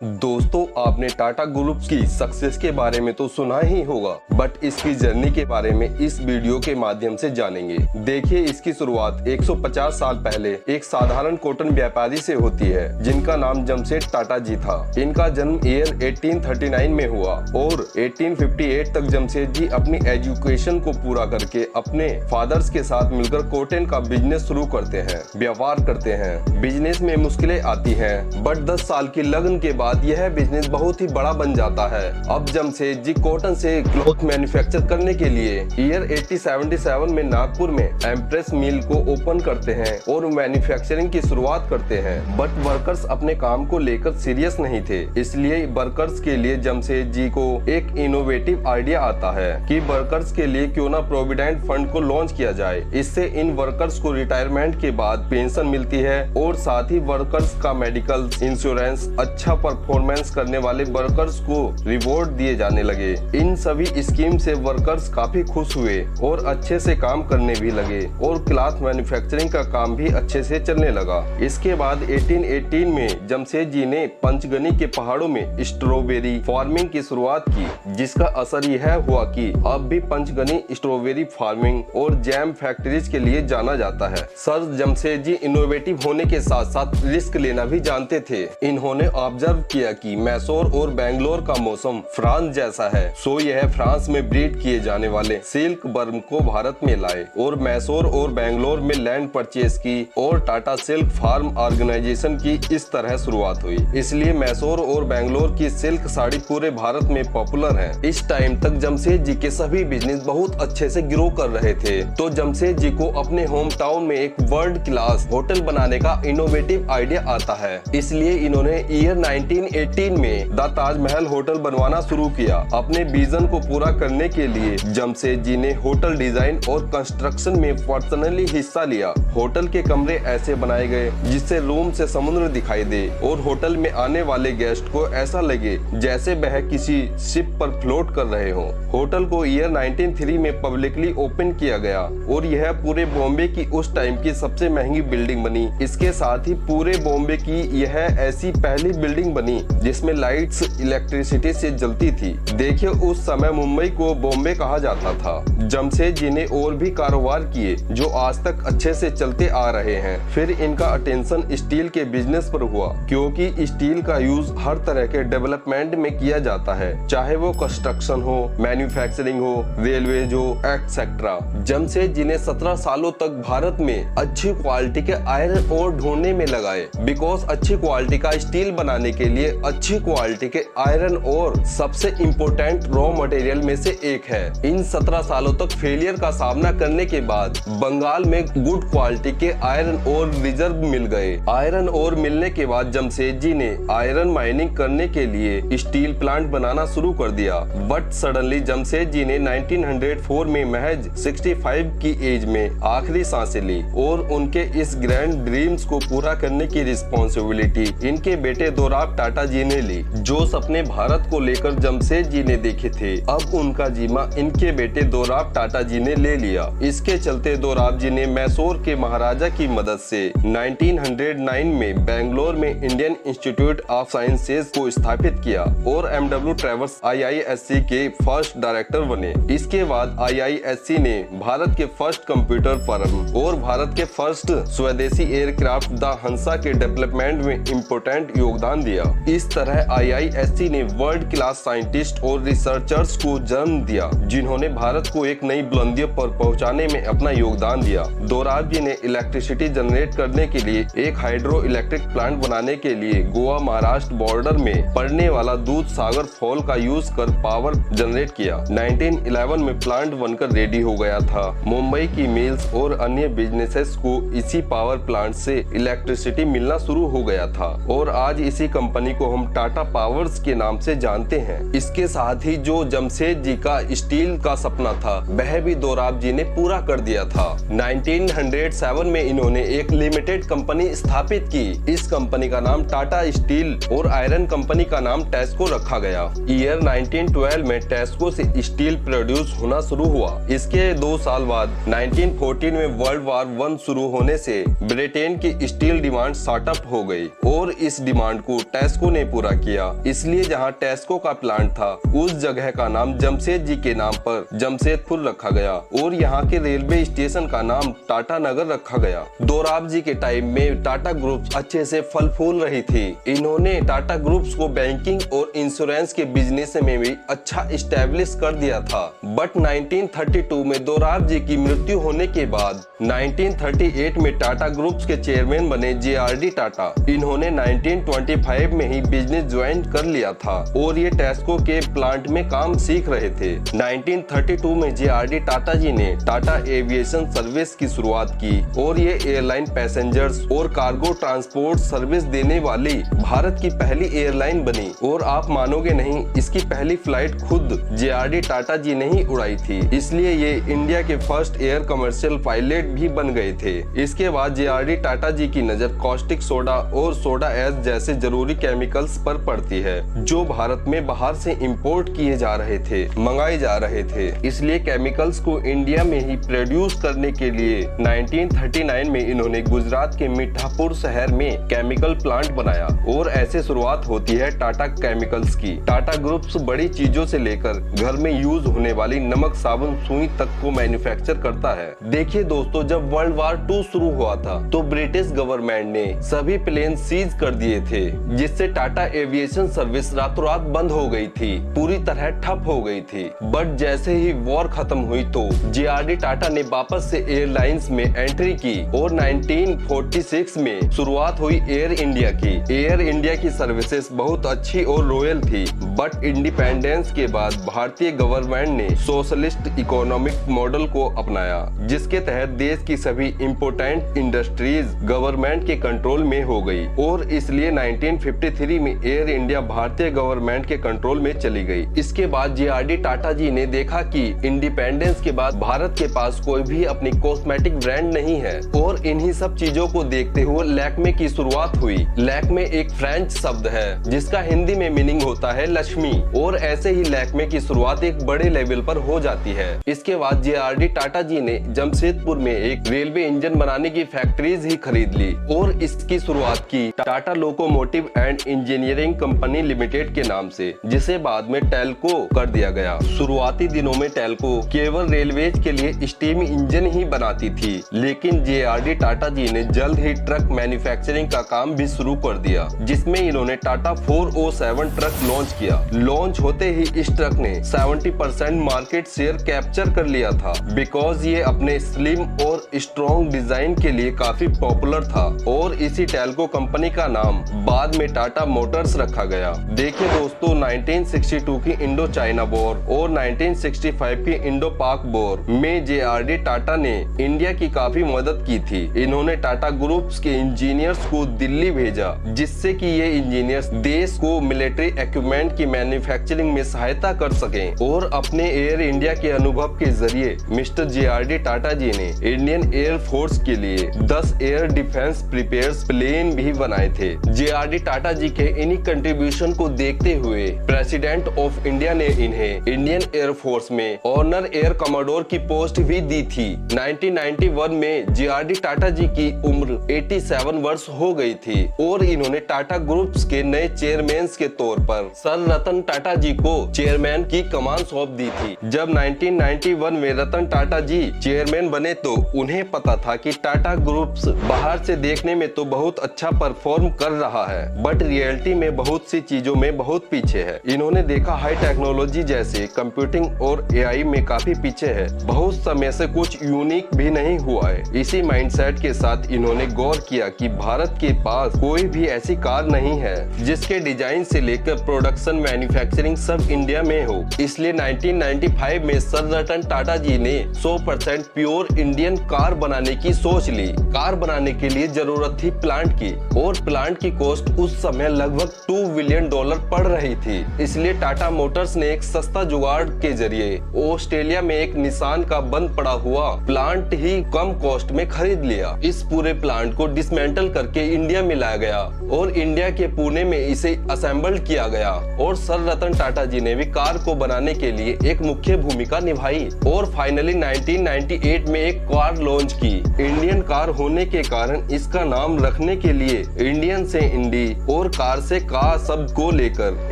दोस्तों, आपने टाटा ग्रुप की सक्सेस के बारे में तो सुना ही होगा, बट इसकी जर्नी के बारे में इस वीडियो के माध्यम से जानेंगे। देखिए, इसकी शुरुआत 150 साल पहले एक साधारण कॉटन व्यापारी से होती है, जिनका नाम जमशेद टाटा जी था। इनका जन्म ईयर 1839 में हुआ और 1858 तक जमशेद जी अपनी एजुकेशन को पूरा करके अपने फादर्स के साथ मिलकर कॉटन का बिजनेस शुरू करते हैं, व्यापार करते हैं। बिजनेस में मुश्किलें आती हैं, बट 10 साल की लगन के बाद यह बिजनेस बहुत ही बड़ा बन जाता है। अब जमशेद जी कॉटन से क्लॉथ मैन्युफैक्चर करने के लिए ईयर 1877 में नागपुर में एम्प्रेस मिल को ओपन करते हैं और मैन्युफैक्चरिंग की शुरुआत करते हैं। बट वर्कर्स अपने काम को लेकर सीरियस नहीं थे, इसलिए वर्कर्स के लिए जमशेद जी को एक इनोवेटिव आइडिया आता है कि वर्कर्स के लिए क्यों ना प्रोविडेंट फंड को लॉन्च किया जाए। इससे इन वर्कर्स को रिटायरमेंट के बाद पेंशन मिलती है और साथ ही वर्कर्स का मेडिकल इंश्योरेंस, अच्छा परफॉर्मेंस करने वाले वर्कर्स को रिवॉर्ड दिए जाने लगे। इन सभी स्कीम से वर्कर्स काफी खुश हुए और अच्छे से काम करने भी लगे और क्लॉथ मैन्युफैक्चरिंग का काम भी अच्छे से चलने लगा। इसके बाद 1818 में जमशेद जी ने पंचगनी के पहाड़ों में स्ट्रॉबेरी फार्मिंग की शुरुआत की, जिसका असर यह हुआ कि अब भी पंचगनी स्ट्रॉबेरी फार्मिंग और जैम फैक्ट्रीज के लिए जाना जाता है। सर जमशेद जी इनोवेटिव होने के साथ साथ रिस्क लेना भी जानते थे। इन्होंने ऑब्जर्व किया कि मैसूर और बेंगलोर का मौसम फ्रांस जैसा है, सो यह फ्रांस में ब्रीड किए जाने वाले सिल्क वर्म को भारत में लाए और मैसूर और बेंगलोर में लैंड परचेज की और टाटा सिल्क फार्म ऑर्गेनाइजेशन की इस तरह शुरुआत हुई। इसलिए मैसूर और बेंगलोर की सिल्क साड़ी पूरे भारत में पॉपुलर है। इस टाइम तक जमशेद जी के सभी बिजनेस बहुत अच्छे से ग्रो कर रहे थे, तो जमशेद जी को अपने होम टाउन में एक वर्ल्ड क्लास होटल बनाने का इनोवेटिव आइडिया आता है। इसलिए इन्होंने ईयर 1918 में द ताजमहल होटल बनवाना शुरू किया। अपने विजन को पूरा करने के लिए जमशेद जी ने होटल डिजाइन और कंस्ट्रक्शन में पर्सनली हिस्सा लिया। होटल के कमरे ऐसे बनाए गए जिससे रूम से समुद्र दिखाई दे और होटल में आने वाले गेस्ट को ऐसा लगे जैसे वह किसी शिप पर फ्लोट कर रहे हो। होटल को ईयर 1903 में पब्लिकली ओपन किया गया और यह पूरे बॉम्बे की उस टाइम की सबसे महंगी बिल्डिंग बनी। इसके साथ ही पूरे बॉम्बे की यह ऐसी पहली बिल्डिंग बनी जिसमें लाइट्स इलेक्ट्रिसिटी से जलती थी। देखिए, उस समय मुंबई को बॉम्बे कहा जाता था। जमशेद जी ने और भी कारोबार किए जो आज तक अच्छे से चलते आ रहे हैं। फिर इनका अटेंशन स्टील के बिजनेस पर हुआ, क्योंकि स्टील का यूज हर तरह के डेवलपमेंट में किया जाता है, चाहे वो कंस्ट्रक्शन हो, मैन्युफैक्चरिंग हो, रेलवे हो, एक्सेट्रा। जमशेद जी ने 17 सालों तक भारत में अच्छी क्वालिटी के आयरन ओर ढूंढने में लगाए, बिकॉज अच्छी क्वालिटी का स्टील बनाने के लिए अच्छी क्वालिटी के आयरन ओर सबसे इम्पोर्टेंट रॉ मटेरियल में से एक है। इन 17 सालों तक फेलियर का सामना करने के बाद बंगाल में गुड क्वालिटी के आयरन ओर रिजर्व मिल गए। आयरन ओर मिलने के बाद जमशेद जी ने आयरन माइनिंग करने के लिए स्टील प्लांट बनाना शुरू कर दिया। बट सडनली जमशेद जी ने 1904 में महज 65 की एज में आखिरी सांसें ली और उनके इस ग्रैंड ड्रीम्स को पूरा करने की रिस्पॉन्सिबिलिटी इनके बेटे दोराब टाटा जी ने ली। जो सपने भारत को लेकर जमशेद जी ने देखे थे, अब उनका जिम्मा इनके बेटे दोराब टाटा जी ने ले लिया। इसके चलते दोराब जी ने मैसूर के महाराजा की मदद से 1909 में बेंगलोर में इंडियन इंस्टीट्यूट ऑफ साइंसेज को स्थापित किया और एमडब्ल्यू ट्रेवर्स IISc के फर्स्ट डायरेक्टर बने। इसके बाद IISc ने भारत के फर्स्ट कंप्यूटर फर्म और भारत के फर्स्ट स्वदेशी एयरक्राफ्ट द हंसा के डेवलपमेंट में इम्पोर्टेंट योगदान दिया। इस तरह IISc ने वर्ल्ड क्लास साइंटिस्ट और रिसर्चर्स को जन्म दिया, जिन्होंने भारत को एक नई बुलंदियों पर पहुंचाने में अपना योगदान दिया। दोराब जी ने इलेक्ट्रिसिटी जनरेट करने के लिए एक हाइड्रो इलेक्ट्रिक प्लांट बनाने के लिए गोवा महाराष्ट्र बॉर्डर में पड़ने वाला दूध सागर फॉल का यूज कर पावर जनरेट किया। 1911 में प्लांट बनकर रेडी हो गया था। मुंबई की मिल्स और अन्य बिजनेसेस को इसी पावर प्लांट से इलेक्ट्रिसिटी मिलना शुरू हो गया था और आज इसी कंपनी को हम टाटा पावर्स के नाम से जानते हैं। इसके साथ ही जो जमशेद जी का स्टील का सपना था, वह भी दोराब जी ने पूरा कर दिया था। 1907 में इन्होंने एक लिमिटेड कंपनी स्थापित की। इस कंपनी का नाम टाटा स्टील और आयरन कंपनी का नाम टेस्को रखा गया। ईयर 1912 में टेस्को से स्टील प्रोड्यूस होना शुरू हुआ। इसके 2 साल बाद 1914 में वर्ल्ड वार 1 शुरू होने से ब्रिटेन की स्टील डिमांड शॉर्ट अप हो गई और इस डिमांड को टेस्को टेस्को ने पूरा किया। इसलिए जहाँ टेस्को का प्लांट था उस जगह का नाम जमशेद जी के नाम पर जमशेदपुर रखा गया और यहाँ के रेलवे स्टेशन का नाम टाटा नगर रखा गया। दोराब जी के टाइम में टाटा ग्रुप अच्छे से फल फूल रही थी। इन्होंने टाटा ग्रुप्स को बैंकिंग और इंश्योरेंस के बिजनेस में भी अच्छा इस्टेब्लिश कर दिया था। बट 1932 में दोराब जी की मृत्यु होने के बाद 1938 में टाटा ग्रुप्स के चेयरमैन बने JRD टाटा। इन्होंने 1925 में ही बिजनेस ज्वाइन कर लिया था और ये टेस्को के प्लांट में काम सीख रहे थे। 1932 में JRD टाटा जी ने टाटा एविएशन सर्विस की शुरुआत की और ये एयरलाइन पैसेंजर्स और कार्गो ट्रांसपोर्ट सर्विस देने वाली भारत की पहली एयरलाइन बनी। और आप मानोगे नहीं, इसकी पहली फ्लाइट खुद JRD टाटा जी ने ही उड़ाई थी, इसलिए ये इंडिया के फर्स्ट एयर कमर्शियल पायलट भी बन गए थे। इसके बाद JRD टाटा जी की नजर कॉस्टिक सोडा और सोडा एश जैसे जरूरी केमिकल्स पर पड़ती है जो भारत में बाहर से इंपोर्ट किए जा रहे थे, मंगाए जा रहे थे। इसलिए केमिकल्स को इंडिया में ही प्रोड्यूस करने के लिए 1939 में इन्होंने गुजरात के मीठापुर शहर में केमिकल प्लांट बनाया और ऐसे शुरुआत होती है टाटा केमिकल्स की। टाटा ग्रुप्स बड़ी चीजों से लेकर घर में यूज होने वाली नमक, साबुन, सुई तक को मैन्युफैक्चर करता है। देखिए दोस्तों, जब वर्ल्ड वार 2 शुरू हुआ था तो ब्रिटिश गवर्नमेंट ने सभी प्लेन सीज कर दिए थे, जिससे टाटा एविएशन सर्विस रातों रात बंद हो गई थी, पूरी तरह ठप हो गई थी। बट जैसे ही वॉर खत्म हुई तो JRD टाटा ने वापस से एयरलाइंस में एंट्री की और 1946 में शुरुआत हुई एयर इंडिया की। एयर इंडिया की सर्विसेज बहुत अच्छी और रॉयल थी। बट इंडिपेंडेंस के बाद भारतीय गवर्नमेंट ने सोशलिस्ट इकोनॉमिक मॉडल को अपनाया, जिसके तहत देश की सभी इम्पोर्टेंट इंडस्ट्रीज गवर्नमेंट के कंट्रोल में हो गई और इसलिए 1953 में एयर इंडिया भारतीय गवर्नमेंट के कंट्रोल में चली गई। इसके बाद JRD टाटा जी ने देखा कि इंडिपेंडेंस के बाद भारत के पास कोई भी अपनी कॉस्मेटिक ब्रांड नहीं है और इन्हीं सब चीजों को देखते हुए लैक्मे की शुरुआत हुई। लैक्मे एक फ्रेंच शब्द है जिसका हिंदी में मीनिंग होता है लक्ष्मी, और ऐसे ही लैक्मे की शुरुआत एक बड़े लेवल पर हो जाती है। इसके बाद JRD टाटा जी ने जमशेदपुर में एक रेलवे इंजन बनाने की फैक्ट्रीज ही खरीद ली और इसकी शुरुआत की Tata locomotive and engineering company limited के नाम से, जिसे बाद में टेल्को कर दिया गया। शुरुआती दिनों में टेल्को केवल रेलवेज के लिए स्टीम इंजन ही बनाती थी, लेकिन JRD टाटा जी ने जल्द ही ट्रक मैन्युफैक्चरिंग का काम भी शुरू कर दिया, जिसमें इन्होंने टाटा 407 ट्रक लॉन्च किया। लॉन्च होते ही इस ट्रक ने 70% मार्केट शेयर कैप्चर कर लिया था, बिकॉज ये अपने स्लिम और स्ट्रॉन्ग डिजाइन के लिए काफी पॉपुलर था और इसी टेल्को कंपनी का नाम बाद में टाटा मोटर्स रखा गया। देखिए दोस्तों, 1962 की इंडो चाइना वॉर और 1965 की इंडो पाक वॉर में JRD टाटा ने इंडिया की काफी मदद की थी। इन्होंने टाटा ग्रुप्स के इंजीनियर्स को दिल्ली भेजा, जिससे कि ये इंजीनियर्स देश को मिलिट्री इक्विपमेंट की मैन्युफैक्चरिंग में सहायता कर सकें और अपने एयर इंडिया के अनुभव के जरिए मिस्टर JRD टाटा जी ने इंडियन एयर फोर्स के लिए 10 एयर डिफेंस प्रिपेयर्स प्लेन भी बनाए थे। JRD टाटा जी के इन्हीं कंट्रीब्यूशन को देखते हुए प्रेसिडेंट ऑफ इंडिया ने इन्हें इंडियन एयर फोर्स में ऑनर एयर कमांडोर की पोस्ट भी दी थी। 1991 में JRD टाटा जी की उम्र 87 वर्ष हो गई थी और इन्होंने टाटा ग्रुप्स के नए चेयरमैन के तौर पर सर रतन टाटा जी को चेयरमैन की कमान सौंप दी थी। जब 1991 में रतन टाटा जी चेयरमैन बने तो उन्हें पता था कि टाटा ग्रुप्स बाहर से देखने में तो बहुत अच्छा परफॉर्म कर रहा है, बट रियलिटी में बहुत सी चीजों में बहुत पीछे है। इन्होंने देखा हाई टेक्नोलॉजी जैसे कंप्यूटिंग और AI में काफी पीछे है, बहुत समय से कुछ यूनिक भी नहीं हुआ है। इसी माइंडसेट के साथ इन्होंने गौर किया कि भारत के पास कोई भी ऐसी कार नहीं है जिसके डिजाइन से लेकर प्रोडक्शन, मैन्युफैक्चरिंग सब इंडिया में हो। इसलिए 1995 में सर रतन टाटा जी ने 100% प्योर इंडियन कार बनाने की सोच ली। कार बनाने के लिए जरूरत थी प्लांट की और प्लांट की कॉस्ट उस समय लगभग $2 बिलियन पड़ रही थी। इसलिए टाटा मोटर्स ने एक सस्ता जुगाड़ के जरिए ऑस्ट्रेलिया में एक निसान का बंद पड़ा हुआ प्लांट ही कम कॉस्ट में खरीद लिया। इस पूरे प्लांट को डिसमेंटल करके इंडिया में लाया गया और इंडिया के पुणे में इसे असेंबल किया गया और सर रतन टाटा जी ने भी कार को बनाने के लिए एक मुख्य भूमिका निभाई और फाइनली 1998 में एक कार लॉन्च की। इंडियन कार होने के कारण इसका नाम रखने के लिए इंडियन से इंडी और कार से का शब्द को लेकर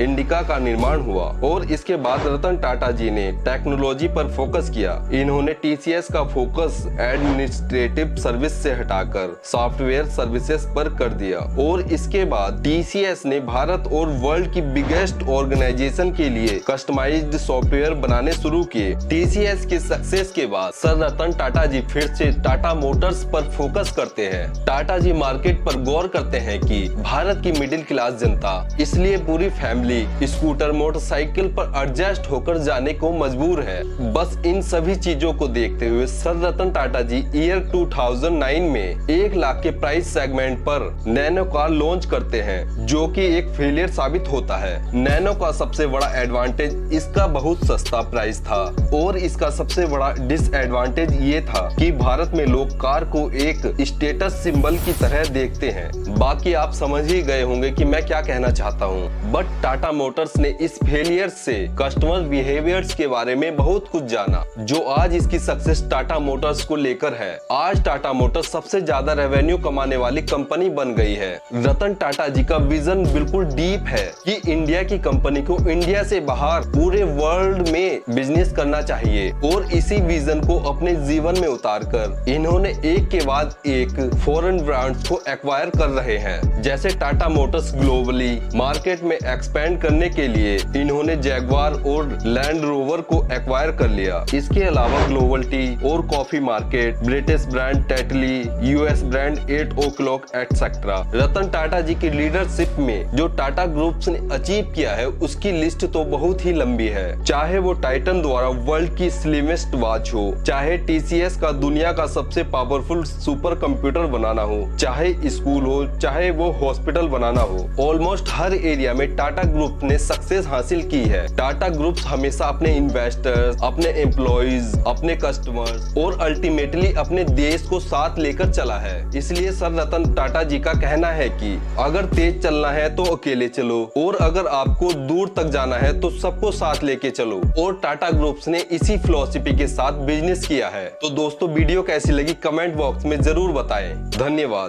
इंडिका का निर्माण हुआ और इसके बाद रतन टाटा जी ने टेक्नोलॉजी पर फोकस किया। इन्होंने टीसीएस का फोकस एडमिनिस्ट्रेटिव सर्विस से हटाकर सॉफ्टवेयर सर्विसेज पर कर दिया और इसके बाद टीसीएस ने भारत और वर्ल्ड की बिगेस्ट ऑर्गेनाइजेशन के लिए कस्टमाइज्ड सॉफ्टवेयर बनाने शुरू किए। टीसीएस के सक्सेस के बाद सर रतन टाटा जी फिर से टाटा मोटर्स पर फोकस करते हैं। टाटा जी मार्केट पर गौर करते हैं कि भारत की मिडिल क्लास जनता इसलिए पूरी फैमिली स्कूटर मोटरसाइकिल पर एडजस्ट होकर जाने को मजबूर है। बस इन सभी चीजों को देखते हुए सर रतन टाटा जी ईयर 2009 में 1 लाख के प्राइस सेगमेंट पर नैनो कार लॉन्च करते हैं, जो कि एक फेलियर साबित होता है। नैनो का सबसे बड़ा एडवांटेज इसका बहुत सस्ता प्राइस था और इसका सबसे बड़ा डिसएडवांटेज ये था कि भारत में लोग कार को एक स्टेटस सिंबल की तरह देखते हैं। बाकी आप समझ ही गए होंगे कि मैं क्या कहना चाहता हूँ। बट टाटा मोटर्स ने इस फेलियर से कस्टमर बिहेवियर्स के बारे में बहुत कुछ जाना, जो आज इसकी सक्सेस टाटा मोटर्स को लेकर है। आज टाटा मोटर्स सबसे ज्यादा रेवेन्यू कमाने वाली कंपनी बन गई है। रतन टाटा जी का विजन बिल्कुल डीप है कि इंडिया की कंपनी को इंडिया से बाहर पूरे वर्ल्ड में बिजनेस करना चाहिए और इसी विजन को अपने जीवन में उतारकर इन्होंने एक के बाद एक फॉरेन ब्रांड्स को एक्वायर कर रहे हैं। जैसे टाटा मोटर्स ग्लोबली मार्केट में एक्सपेंड करने के लिए इन्होंने जैगवार और लैंड रोवर को एक्वायर कर लिया। इसके अलावा ग्लोबल टी और coffee market, British brand Tetley, US brand 8 o'clock etcetera. Ratan Tata ji की लीडरशिप में जो टाटा ग्रुप्स ने अचीव किया है उसकी लिस्ट तो बहुत ही लंबी है। चाहे वो टाइटन द्वारा वर्ल्ड की स्लिमेस्ट वॉच हो, चाहे टीसीएस का दुनिया का सबसे पावरफुल सुपर कंप्यूटर बनाना हो, चाहे स्कूल हो, चाहे वो हॉस्पिटल बनाना हो, ऑलमोस्ट हर एरिया में टाटा ग्रुप ने सक्सेस हासिल की है। टाटा ग्रुप्स हमेशा अपने इन्वेस्टर्स, अपने एम्प्लॉइज, अपने कस्टमर्स और अल्टीमेटली अपने देश को साथ लेकर चला है। इसलिए सर रतन टाटा जी का कहना है कि अगर तेज चलना है तो अकेले चलो और अगर आपको दूर तक जाना है तो सबको साथ लेके चलो। और टाटा ग्रुप्स ने इसी फिलॉसफी के साथ बिजनेस किया है। तो दोस्तों वीडियो कैसी लगी कमेंट बॉक्स में जरूर बताएं। धन्यवाद।